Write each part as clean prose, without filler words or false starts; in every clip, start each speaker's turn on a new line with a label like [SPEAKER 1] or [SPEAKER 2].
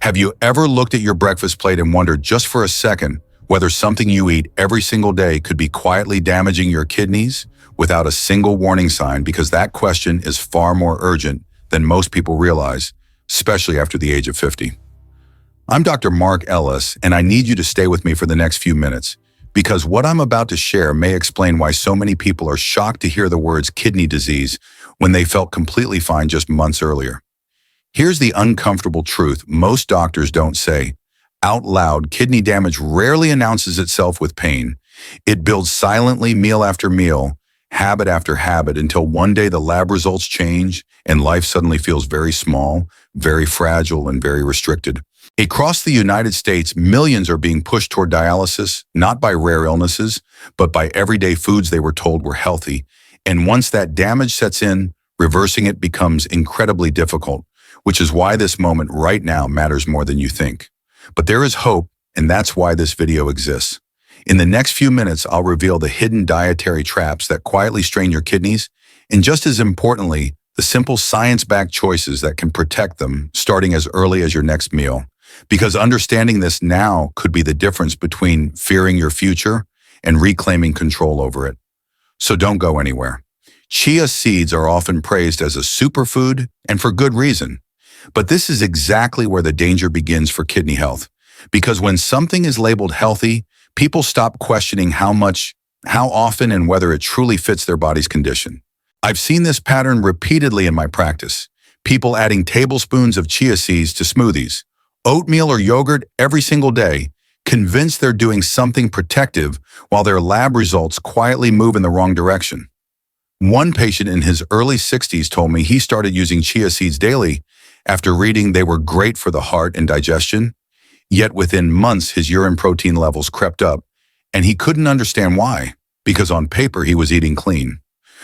[SPEAKER 1] Have you ever looked at your breakfast plate and wondered just for a second whether something you eat every single day could be quietly damaging your kidneys without a single warning sign? Because that question is far more urgent than most people realize, especially after the age of 50. I'm Dr. Mark Ellis, and I need you to stay with me for the next few minutes, because what I'm about to share may explain why so many people are shocked to hear the words kidney disease when they felt completely fine just months earlier. Here's the uncomfortable truth most doctors don't say. Out loud, kidney damage rarely announces itself with pain. It builds silently meal after meal, habit after habit, until one day the lab results change and life suddenly feels very small, very fragile, and very restricted. Across the United States, millions are being pushed toward dialysis, not by rare illnesses, but by everyday foods they were told were healthy. And once that damage sets in, reversing it becomes incredibly difficult, which is why this moment right now matters more than you think. But there is hope, and that's why this video exists. In the next few minutes, I'll reveal the hidden dietary traps that quietly strain your kidneys, and just as importantly, the simple science-backed choices that can protect them starting as early as your next meal. Because understanding this now could be the difference between fearing your future and reclaiming control over it. So don't go anywhere. Chia seeds are often praised as a superfood, and for good reason. But this is exactly where the danger begins for kidney health. Because when something is labeled healthy, people stop questioning how much, how often, and whether it truly fits their body's condition. I've seen this pattern repeatedly in my practice. People adding tablespoons of chia seeds to smoothies, oatmeal or yogurt every single day, convinced they're doing something protective while their lab results quietly move in the wrong direction. One patient in his early 60s told me he started using chia seeds daily after reading they were great for the heart and digestion, yet within months his urine protein levels crept up, and he couldn't understand why, because on paper he was eating clean.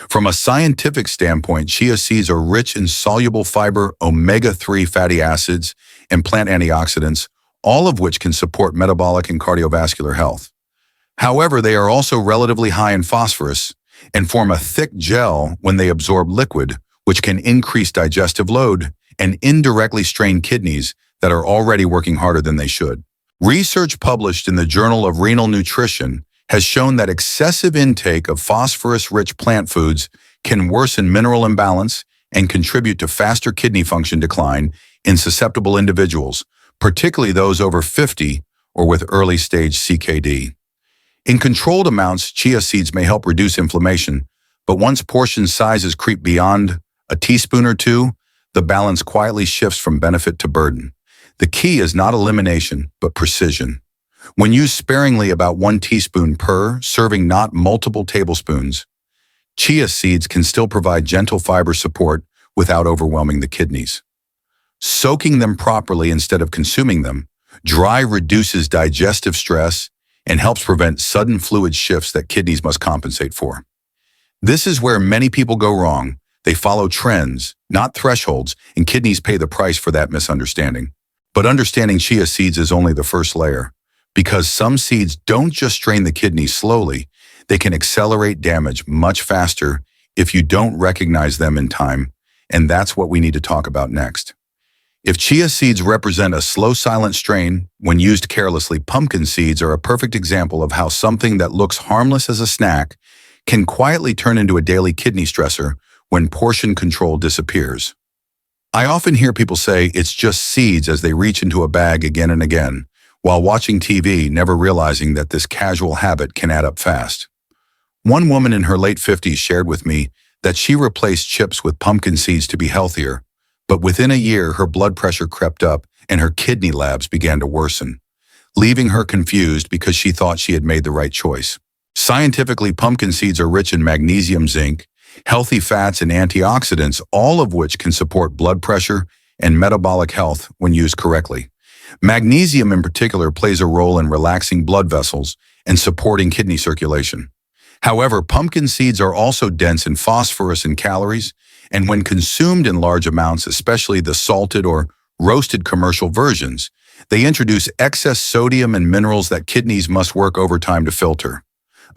[SPEAKER 1] From a scientific standpoint, chia seeds are rich in soluble fiber, omega-3 fatty acids, and plant antioxidants, all of which can support metabolic and cardiovascular health. However, they are also relatively high in phosphorus and form a thick gel when they absorb liquid, which can increase digestive load and indirectly strain kidneys that are already working harder than they should. Research published in the Journal of Renal Nutrition has shown that excessive intake of phosphorus-rich plant foods can worsen mineral imbalance and contribute to faster kidney function decline in susceptible individuals, particularly those over 50 or with early-stage CKD. In controlled amounts, chia seeds may help reduce inflammation, but once portion sizes creep beyond a teaspoon or two, the balance quietly shifts from benefit to burden. The key is not elimination, but precision. When used sparingly, about 1 teaspoon per serving, not multiple tablespoons, chia seeds can still provide gentle fiber support without overwhelming the kidneys. Soaking them properly instead of consuming them, dry reduces digestive stress and helps prevent sudden fluid shifts that kidneys must compensate for. This is where many people go wrong. They follow trends, not thresholds, and kidneys pay the price for that misunderstanding. But understanding chia seeds is only the first layer, because some seeds don't just strain the kidneys slowly, they can accelerate damage much faster if you don't recognize them in time, and that's what we need to talk about next. If chia seeds represent a slow, silent strain when used carelessly, pumpkin seeds are a perfect example of how something that looks harmless as a snack can quietly turn into a daily kidney stressor when portion control disappears. I often hear people say it's just seeds as they reach into a bag again and again, while watching TV, never realizing that this casual habit can add up fast. One woman in her late 50s shared with me that she replaced chips with pumpkin seeds to be healthier, but within a year her blood pressure crept up and her kidney labs began to worsen, leaving her confused because she thought she had made the right choice. Scientifically, pumpkin seeds are rich in magnesium, zinc, healthy fats, and antioxidants, all of which can support blood pressure and metabolic health when used correctly. Magnesium in particular plays a role in relaxing blood vessels and supporting kidney circulation. However, pumpkin seeds are also dense in phosphorus and calories, and when consumed in large amounts, especially the salted or roasted commercial versions, they introduce excess sodium and minerals that kidneys must work overtime to filter.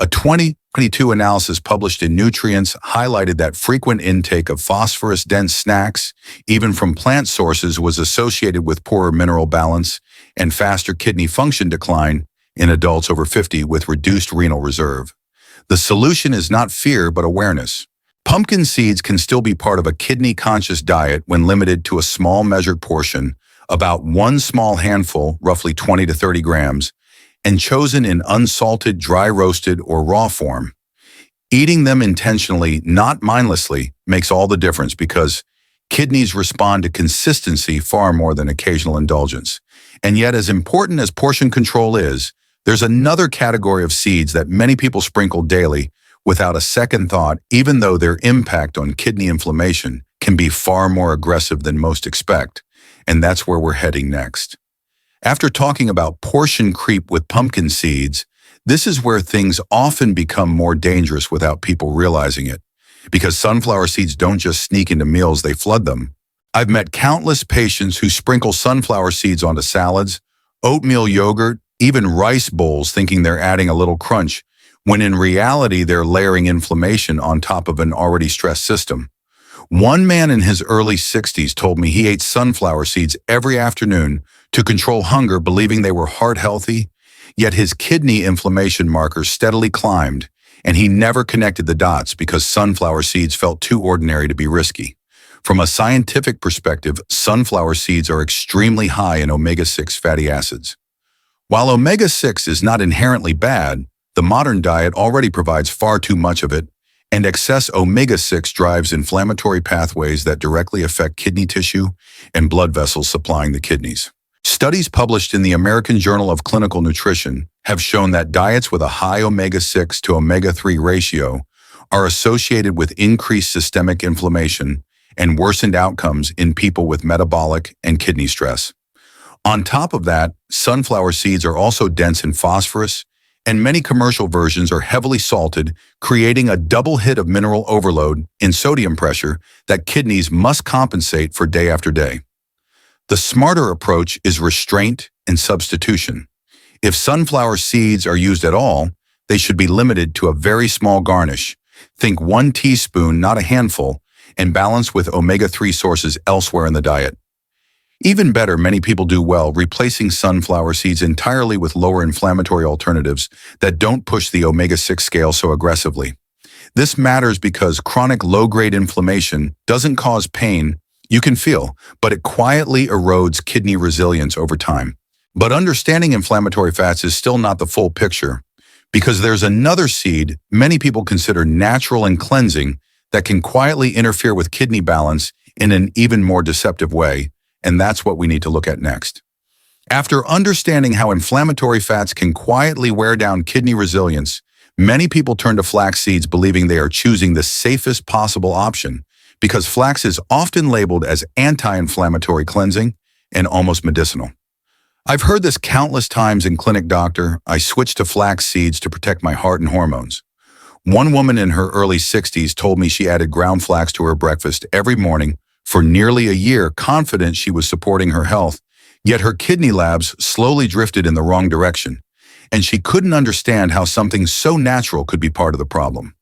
[SPEAKER 1] A 2022 analysis published in Nutrients highlighted that frequent intake of phosphorus-dense snacks, even from plant sources, was associated with poorer mineral balance and faster kidney function decline in adults over 50 with reduced renal reserve. The solution is not fear, but awareness. Pumpkin seeds can still be part of a kidney-conscious diet when limited to a small measured portion, about one small handful, roughly 20 to 30 grams, and chosen in unsalted, dry roasted, or raw form. Eating them intentionally, not mindlessly, makes all the difference because kidneys respond to consistency far more than occasional indulgence. And yet, as important as portion control is, there's another category of seeds that many people sprinkle daily without a second thought, even though their impact on kidney inflammation can be far more aggressive than most expect. And that's where we're heading next. After talking about portion creep with pumpkin seeds, this is where things often become more dangerous without people realizing it. Because sunflower seeds don't just sneak into meals, they flood them. I've met countless patients who sprinkle sunflower seeds onto salads, oatmeal yogurt, even rice bowls, thinking they're adding a little crunch, when in reality they're layering inflammation on top of an already stressed system. One man in his early 60s told me he ate sunflower seeds every afternoon to control hunger, believing they were heart healthy, yet his kidney inflammation markers steadily climbed, and he never connected the dots because sunflower seeds felt too ordinary to be risky. From a scientific perspective, sunflower seeds are extremely high in omega-6 fatty acids. While omega-6 is not inherently bad, the modern diet already provides far too much of it, and excess omega-6 drives inflammatory pathways that directly affect kidney tissue and blood vessels supplying the kidneys. Studies published in the American Journal of Clinical Nutrition have shown that diets with a high omega-6 to omega-3 ratio are associated with increased systemic inflammation and worsened outcomes in people with metabolic and kidney stress. On top of that, sunflower seeds are also dense in phosphorus, and many commercial versions are heavily salted, creating a double hit of mineral overload in sodium pressure that kidneys must compensate for day after day. The smarter approach is restraint and substitution. If sunflower seeds are used at all, they should be limited to a very small garnish. Think 1 teaspoon, not a handful, and balance with omega-3 sources elsewhere in the diet. Even better, many people do well replacing sunflower seeds entirely with lower inflammatory alternatives that don't push the omega-6 scale so aggressively. This matters because chronic low-grade inflammation doesn't cause pain you can feel, but it quietly erodes kidney resilience over time. But understanding inflammatory fats is still not the full picture, because there's another seed many people consider natural and cleansing that can quietly interfere with kidney balance in an even more deceptive way, and that's what we need to look at next. After understanding how inflammatory fats can quietly wear down kidney resilience, many people turn to flax seeds believing they are choosing the safest possible option, because flax is often labeled as anti-inflammatory cleansing and almost medicinal. I've heard this countless times in clinic, doctor. I switched to flax seeds to protect my heart and hormones. One woman in her early 60s told me she added ground flax to her breakfast every morning for nearly a year, confident she was supporting her health, yet her kidney labs slowly drifted in the wrong direction, and she couldn't understand how something so natural could be part of the problem.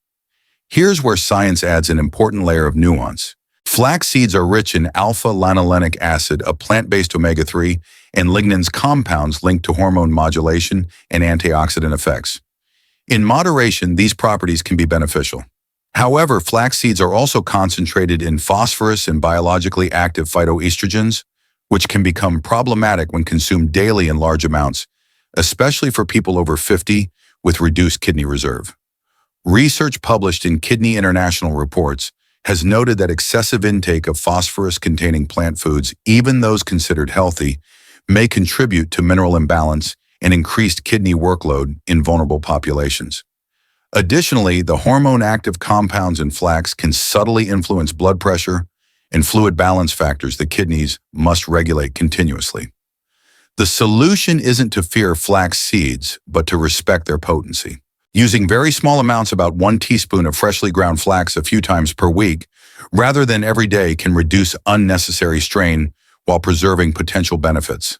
[SPEAKER 1] Here's where science adds an important layer of nuance. Flax seeds are rich in alpha-linolenic acid, a plant-based omega-3, and lignans, compounds linked to hormone modulation and antioxidant effects. In moderation, these properties can be beneficial. However, flax seeds are also concentrated in phosphorus and biologically active phytoestrogens, which can become problematic when consumed daily in large amounts, especially for people over 50 with reduced kidney reserve. Research published in Kidney International Reports has noted that excessive intake of phosphorus-containing plant foods, even those considered healthy, may contribute to mineral imbalance and increased kidney workload in vulnerable populations. Additionally, the hormone-active compounds in flax can subtly influence blood pressure and fluid balance factors the kidneys must regulate continuously. The solution isn't to fear flax seeds, but to respect their potency. Using very small amounts, about 1 teaspoon of freshly ground flax a few times per week, rather than every day, can reduce unnecessary strain while preserving potential benefits.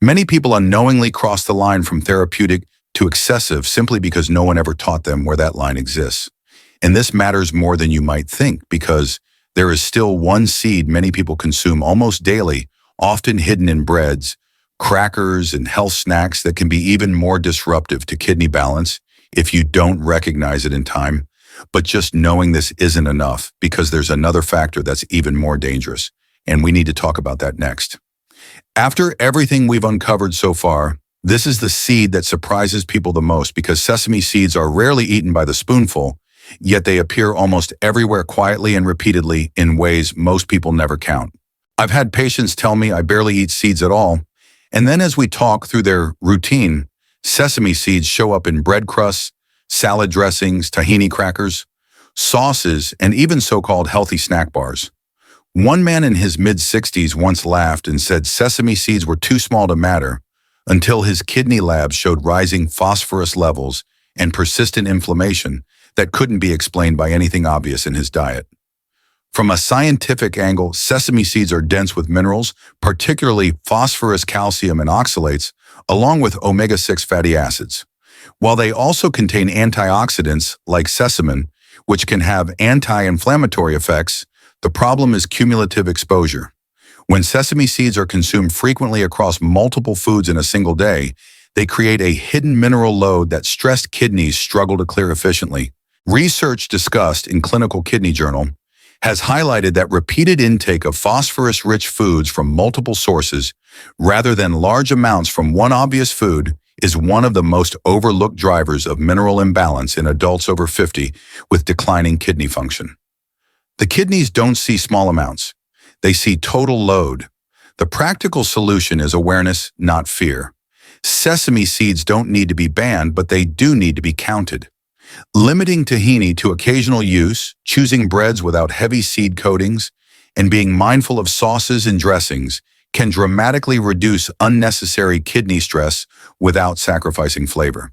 [SPEAKER 1] Many people unknowingly cross the line from therapeutic to excessive simply because no one ever taught them where that line exists. And this matters more than you might think because there is still one seed many people consume almost daily, often hidden in breads, crackers, and health snacks that can be even more disruptive to kidney balance if you don't recognize it in time. But just knowing this isn't enough because there's another factor that's even more dangerous, and we need to talk about that next. After everything we've uncovered so far, this is the seed that surprises people the most because sesame seeds are rarely eaten by the spoonful, yet they appear almost everywhere quietly and repeatedly in ways most people never count. I've had patients tell me I barely eat seeds at all, and then as we talk through their routine, sesame seeds show up in bread crusts, salad dressings, tahini crackers, sauces, and even so-called healthy snack bars. One man in his mid-60s once laughed and said sesame seeds were too small to matter until his kidney labs showed rising phosphorus levels and persistent inflammation that couldn't be explained by anything obvious in his diet. From a scientific angle, sesame seeds are dense with minerals, particularly phosphorus, calcium, and oxalates, along with omega-6 fatty acids. While they also contain antioxidants like sesamin, which can have anti-inflammatory effects, the problem is cumulative exposure. When sesame seeds are consumed frequently across multiple foods in a single day, they create a hidden mineral load that stressed kidneys struggle to clear efficiently. Research discussed in Clinical Kidney Journal has highlighted that repeated intake of phosphorus-rich foods from multiple sources, rather than large amounts from one obvious food, is one of the most overlooked drivers of mineral imbalance in adults over 50 with declining kidney function. The kidneys don't see small amounts. They see total load. The practical solution is awareness, not fear. Sesame seeds don't need to be banned, but they do need to be counted. Limiting tahini to occasional use, choosing breads without heavy seed coatings, and being mindful of sauces and dressings can dramatically reduce unnecessary kidney stress without sacrificing flavor.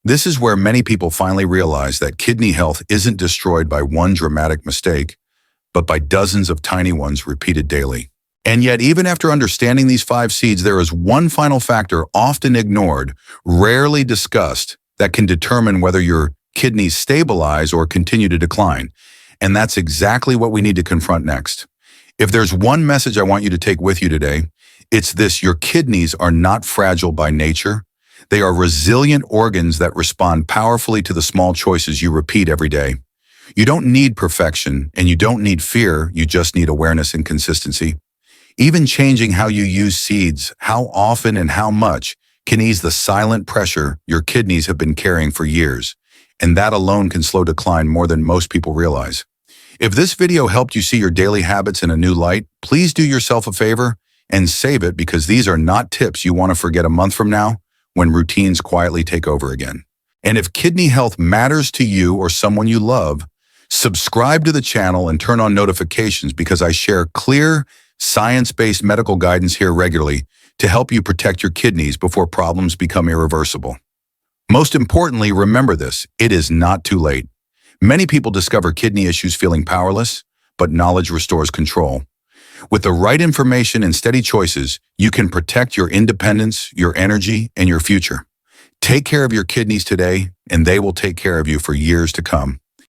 [SPEAKER 1] This is where many people finally realize that kidney health isn't destroyed by one dramatic mistake, but by dozens of tiny ones repeated daily. And yet, even after understanding these 5 seeds, there is one final factor often ignored, rarely discussed, that can determine whether your kidneys stabilize or continue to decline. And that's exactly what we need to confront next. If there's one message I want you to take with you today, it's this: your kidneys are not fragile by nature. They are resilient organs that respond powerfully to the small choices you repeat every day. You don't need perfection and you don't need fear, you just need awareness and consistency. Even changing how you use seeds, how often and how much, can ease the silent pressure your kidneys have been carrying for years. And that alone can slow decline more than most people realize. If this video helped you see your daily habits in a new light, please do yourself a favor and save it, because these are not tips you want to forget a month from now when routines quietly take over again. And if kidney health matters to you or someone you love, subscribe to the channel and turn on notifications, because I share clear, science-based medical guidance here regularly to help you protect your kidneys before problems become irreversible. Most importantly, remember this: it is not too late. Many people discover kidney issues feeling powerless, but knowledge restores control. With the right information and steady choices, you can protect your independence, your energy, and your future. Take care of your kidneys today, and they will take care of you for years to come.